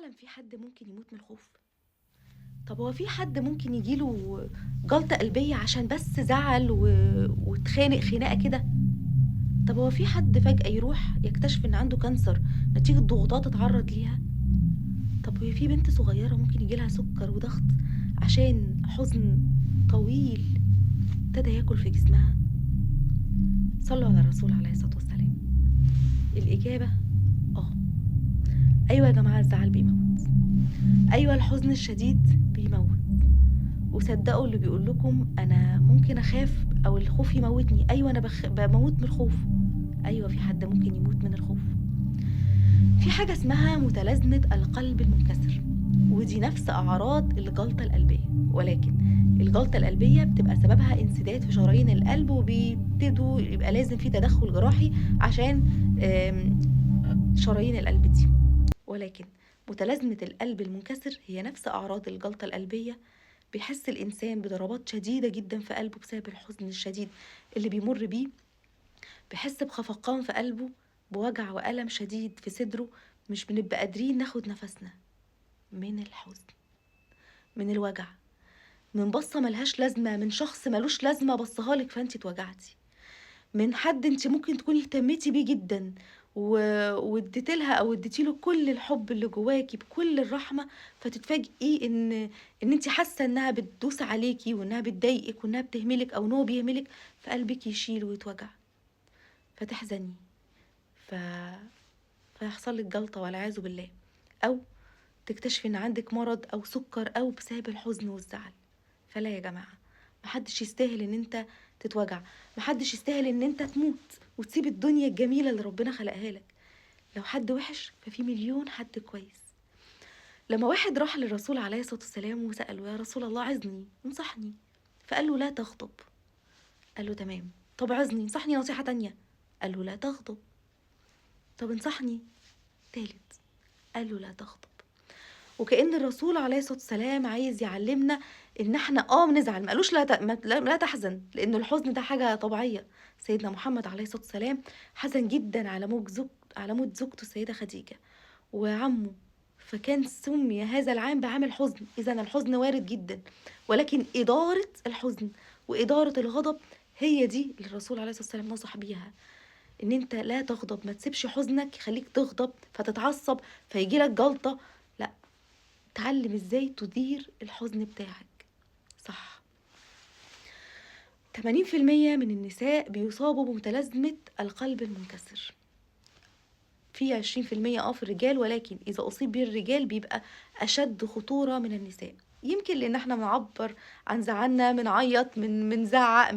فعلا في حد ممكن يموت من الخوف؟ طب هو في حد ممكن يجيله جلطة قلبية عشان بس زعل واتخانق خناقة كده؟ طب هو في حد فجأة يروح يكتشف إن عنده كانسر نتيجة ضغوطات اتعرض ليها؟ طب وهي في بنت صغيرة ممكن يجيلها سكر وضغط عشان حزن طويل ابتدى ياكل في جسمها؟ صلوا على الرسول عليه الصلاة والسلام. الإجابة آه. أيوة يا جماعة، الزعل بيموت. أيوة الحزن الشديد بيموت. وصدقوا اللي بيقول لكم أنا ممكن أخاف أو الخوف يموتني. أيوة أنا بموت من الخوف. أيوة في حد ممكن يموت من الخوف. في حاجة اسمها متلازمة القلب المنكسر، ودي نفس أعراض الجلطة القلبية، ولكن الجلطة القلبية بتبقى سببها انسداد في شرايين القلب، وبيبتدوا يبقى لازم في تدخل جراحي عشان شرايين القلب دي. ولكن متلازمة القلب المنكسر هي نفس أعراض الجلطة القلبية. بيحس الإنسان بضربات شديدة جدا في قلبه بسبب الحزن الشديد اللي بيمر بيه. بيحس بخفقان في قلبه، بوجع وألم شديد في صدره. مش بنبقى قادرين ناخد نفسنا من الحزن، من الوجع، من بصة ملهاش لازمة، من شخص ملوش لازمة بصهالك فانتي اتوجعتي، من حد انت ممكن تكوني اهتميتي بيه جدا واديتيلها او اديتيله كل الحب اللي جواكي بكل الرحمة، فتتفاجئي ان انت حاسة انها بتدوس عليكي وانها بتضايقك وانها بتهملك او ان هو بيهملك، فقلبك يشيل ويتوجع فتحزني، ف... فيحصل لك جلطة والعياذ بالله، او تكتشفي ان عندك مرض او سكر او بسبب الحزن والزعل. فلا يا جماعة، محدش يستاهل ان انت تتوجع، محدش يستاهل ان انت تموت وتسيب الدنيا الجميلة اللي ربنا خلقها لك. لو حد وحش ففي مليون حد كويس. لما واحد راح للرسول عليه الصلاة والسلام وسأله يا رسول الله عظني انصحني، فقال له لا تغضب. قال له تمام، طب عظني انصحني نصيحة تانية. قال له لا تغضب. طب انصحني تالت. قال له لا تغضب. وكأن الرسول عليه الصلاة والسلام عايز يعلمنا ان احنا بنزعل، ما قالوش لا تحزن، لان الحزن ده حاجة طبيعية. سيدنا محمد عليه الصلاة والسلام حزن جدا على موت زوجته السيدة خديجة وعمه، فكان سمي هذا العام بعام الحزن. اذا الحزن وارد جدا، ولكن إدارة الحزن وإدارة الغضب هي دي اللي الرسول عليه الصلاة والسلام نصح بيها. ان انت لا تغضب، ما تسيبش حزنك يخليك تغضب فتتعصب فيجيلك جلطة. لا، تعلم ازاي تدير الحزن بتاعك صح. 80% من النساء بيصابوا بمتلازمة القلب المنكسر. في 20% في الرجال، ولكن إذا أصيب به الرجال بيبقى أشد خطورة من النساء. يمكن لأن احنا بنعبر عن زعلنا، بنعيط، بنزعق،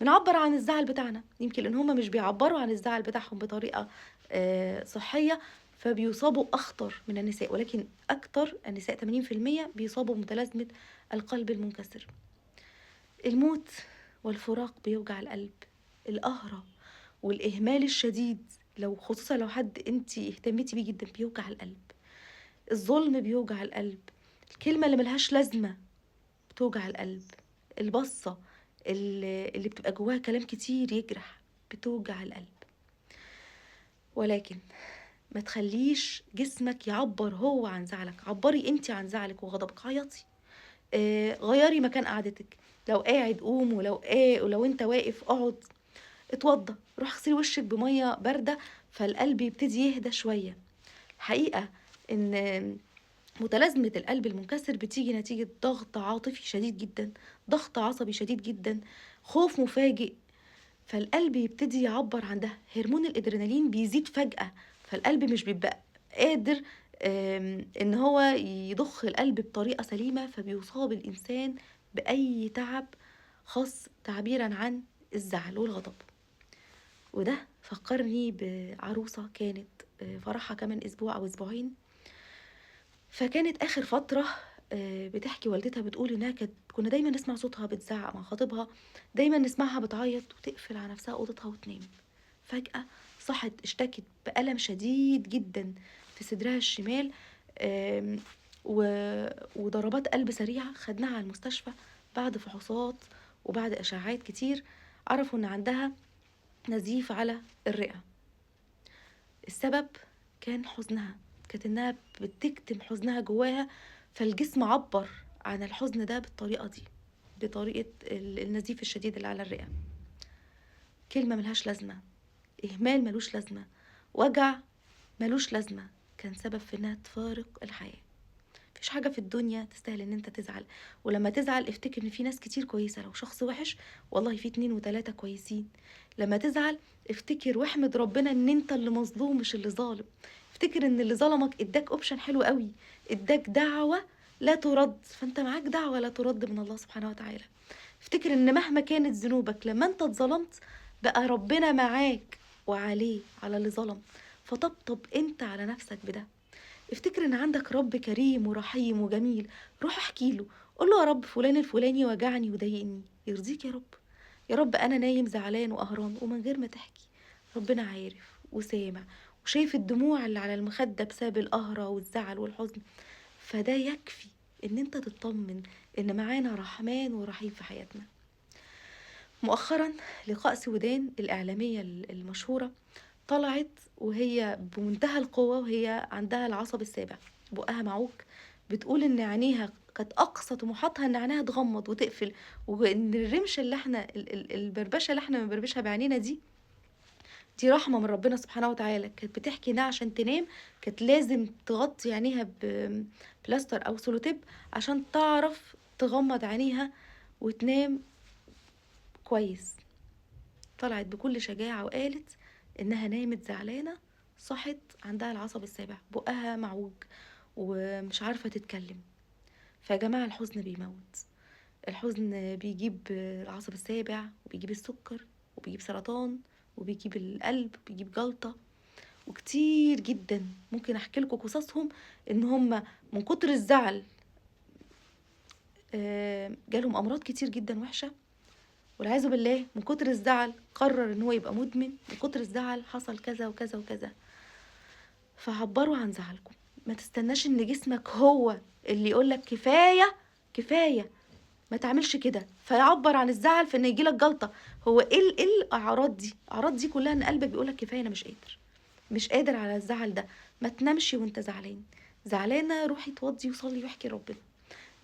بنعبر عن الزعل بتاعنا. يمكن لأن هما مش بيعبروا عن الزعل بتاعهم بطريقة صحية، فبيصابوا أخطر من النساء. ولكن أكتر النساء 80% بيصابوا بمتلازمة القلب المنكسر. الموت والفراق بيوجع القلب، القهرة والإهمال الشديد، خصوصا لو حد انتي اهتميتي بيه جدا، بيوجع القلب. الظلم بيوجع القلب. الكلمة اللي ملهاش لازمة بتوجع القلب. البصة اللي بتبقى جواها كلام كتير يجرح بتوجع القلب. ولكن ما تخليش جسمك يعبر هو عن زعلك، عبري انتي عن زعلك وغضبك. عيطي، غيري مكان قعدتك، لو قاعد قوم، ولو انت واقف اقعد، اتوضى، روح اغسلي وشك بميه بارده، فالقلب يبتدي يهدى شويه. الحقيقه ان متلازمه القلب المنكسر بتيجي نتيجه ضغط عاطفي شديد جدا، ضغط عصبي شديد جدا، خوف مفاجئ، فالقلب يبتدي يعبر عن ده. هرمون الادرينالين بيزيد فجأة، فالقلب مش بيبقى قادر ان هو يضخ القلب بطريقة سليمة، فبيصاب الانسان بأي تعب، خاص تعبيرا عن الزعل والغضب. وده فكرني بعروسة كانت فرحها كمان اسبوع او اسبوعين، فكانت اخر فترة بتحكي والدتها بتقول انها كنا دايما نسمع صوتها بتزعق مع خطيبها، دايما نسمعها بتعيط وتقفل على نفسها اوضتها وتنام. فجأة صحت اشتكت بألم شديد جدا في صدرها الشمال، وضربات قلب سريعة. خدناها على المستشفى بعد فحوصات وبعد اشعاعات كتير، عرفوا ان عندها نزيف على الرئة. السبب كان حزنها، كانت إنها بتكتم حزنها جواها، فالجسم عبّر عن الحزن ده بالطريقة دي، بطريقة النزيف الشديد اللي على الرئة. كلمة ما لهاش لازمة، إهمال ما لوش لازمة، وجع ما لوش لازمة، كان سبب في إنها تفارق الحياة. ما فيش حاجة في الدنيا تستاهل إن أنت تزعل، ولمّا تزعل افتكر إن في ناس كتير كويسة، لو شخص وِحِش والله في 2 و3 كويسين. لمّا تزعل افتكر واحمد ربنا إن أنت اللي مظلوم مش اللي ظالم. افتكر إن اللي ظلمك ادّاك option حلو أوي، ادّاك دعوة لا تُرَد، فأنت معاك دعوة لا تُرَد من الله سبحانه وتعالى. افتكر إن مهما كانت ذنوبك لمّا أنت اتظلمت بقى ربنا معاك وعليه، على اللي ظلم، فطبطب أنت على نفسك بده. افتكر إن عندك رب كريم ورحيم وجميل، روح احكي له، قُل له: يا رب فلان الفلاني وجعني وضايقني، يرضيك يا رب؟ يا رب أنا نايم زعلان وقهران، ومن غير ما تحكي، ربنا عارف وسامع وشايف الدموع اللي على المخدة بسبب القهرة والزعل والحزن، فده يكفي إن أنت تطمن إن معانا رحمن ورحيم في حياتنا. مؤخرًا لقاء سويدان الإعلامية المشهورة طلعت وهي بمنتهى القوة وهي عندها العصب السابع، بُقّها معوج، بتقول إن عينيها كانت أقصى طموحاتها إن عينيها تغمض وتقفل، وإن الرمش اللي إحنا البربشة اللي إحنا بنبربشها بعينينا دي رحمة من ربنا سبحانه وتعالى. كانت بتحكي إنها عشان تنام كانت لازم تغطي عينيها بلاستر أو سولوتيب عشان تعرف تغمض عينيها وتنام كويس. طلعت بكل شجاعة وقالت إنها نامت زعلانة، صحت عندها العصب السابع، بُقّها معوج ومش عارفة تتكلم. فيا جماعة الحزن بيموت، الحزن بيجيب العصب السابع وبيجيب السكر وبيجيب سرطان وبيجيب القلب وبيجيب جلطة، وكتير جدًا ممكن أحكي لكم قصصهم إن هم من كتر الزعل جالهم أمراض كتير جدًا وحشة، والعياذ بالله من كتر الزعل قرر إن هو يبقى مدمن، من كتر الزعل حصل كذا وكذا وكذا. فعبّروا عن زعلكم، ما تستناش إن جسمك هو اللي يقول لك كفاية، كفاية، ما تعملش كده، فيعبّر عن الزعل في إن ييجي لك جلطة. هو إيه الأعراض دي؟ الأعراض دي كلها إن قلبك بيقول لك كفاية أنا مش قادر، مش قادر على الزعل ده. ما تنامش وأنت زعلان، زعلانة روحي اتوضّي وصلّي واحكي لربنا،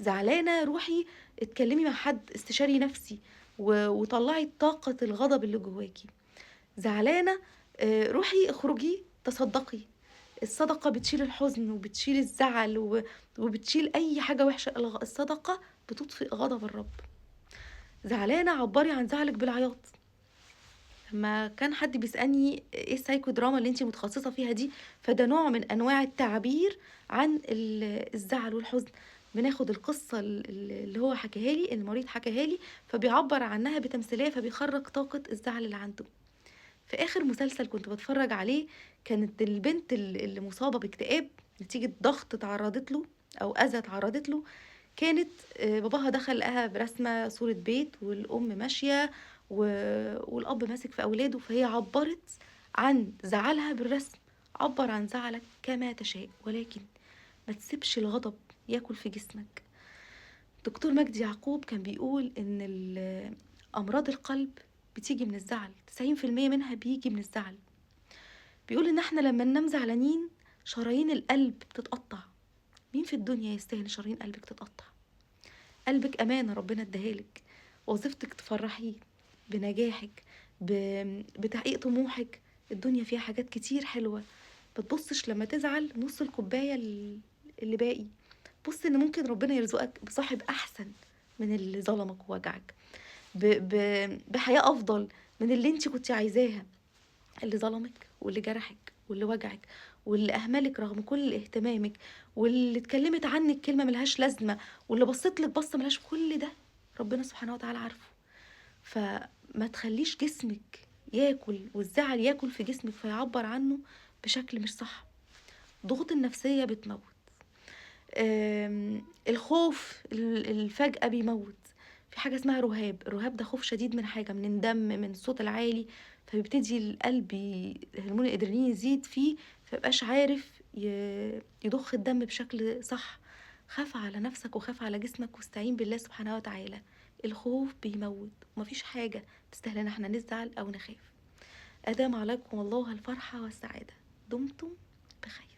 زعلانة روحي اتكلمي مع حد استشاري نفسي وطلّعي طاقة الغضب اللي جواكِ. زعلانة روحي اخرجي تصدّقي، الصدقة بتشيل الحزن وبتشيل الزعل وبتشيل أي حاجة وحشة، الصدقة بتطفئ غضب الرب. زعلانة عبّري عن زعلِك بالعياط. لمّا كان حد بيسألني إيه السايكو دراما اللي أنتِ متخصصة فيها دي، فده نوع من أنواع التعبير عن الزعل والحزن. بناخد القصة اللي هو حكاها لي، المريض حكاها لي، فبيعبّر عنها بتمثيلية، فبيخرّج طاقة الزعل اللي عنده. في آخر مسلسل كنت باتفرّج عليه، كانت البنت اللي مصابة باكتئاب نتيجة ضغط اتعرّضت له أو أذى اتعرّضت له، كانت باباها دخل لقاها برسمة صورة بيت والأم ماشية و والأب ماسك في أولاده، فهي عبّرت عن زعلها بالرسم. عبّر عن زعلك كما تشاء، ولكن ما تسيبش الغضب ياكل في جسمك. دكتور مجدي يعقوب كان بيقول إن أمراض القلب بتيجي من الزعل، 90% منها بييجي من الزعل. بيقول إن إحنا لمّا ننام زعلانين شرايين القلب بتتقطّع. مين في الدنيا يستاهل شرايين قلبِك تتقطّع؟ قلبِك أمانة ربنا ادّاها لِك، وظيفتِك تفرّحيه بنجاحِك، بتحقيق طموحِك. الدنيا فيها حاجات كتير حلوة، ما تبُصّش لمّا تزعل نُص الكوباية اللي باقي، بُص إن ممكن ربنا يرزقك بصاحب أحسن من اللي ظلمك ووجعك، ب ب بحياة أفضل من اللي أنتِ كنتِ عايزاها. اللي ظلمِك واللي جرحِك واللي وجعِك واللي أهملِك رغم كل اهتمامِك واللي اتكلمت عنِّك كلمة ما لهاش لازمة واللي بصِّت لِك بصّة ما لهاش، كل ده ربنا سبحانه وتعالى عارفه. فما تخلّيش جسمِك ياكل والزعل ياكل في جسمِك فيعبّر عنه بشكل مش صح. الضغوط النفسية بتموّت. الخوف الفجأة بيموّت. في حاجة اسمها رهاب، الرهاب ده خوف شديد من حاجة، من الدم، من الصوت العالي، فبيبتدي القلب هرمون الأدرينالين يزيد فيه، فميبقاش عارف يضخ الدم بشكل صح. خاف على نفسك وخاف على جسمك واستعين بالله سبحانه وتعالى. الخوف بيموّت، وما فيش حاجة تستاهل إن إحنا نزعل أو نخاف. أدام عليكم الله الفرحة والسعادة. دمتم بخير.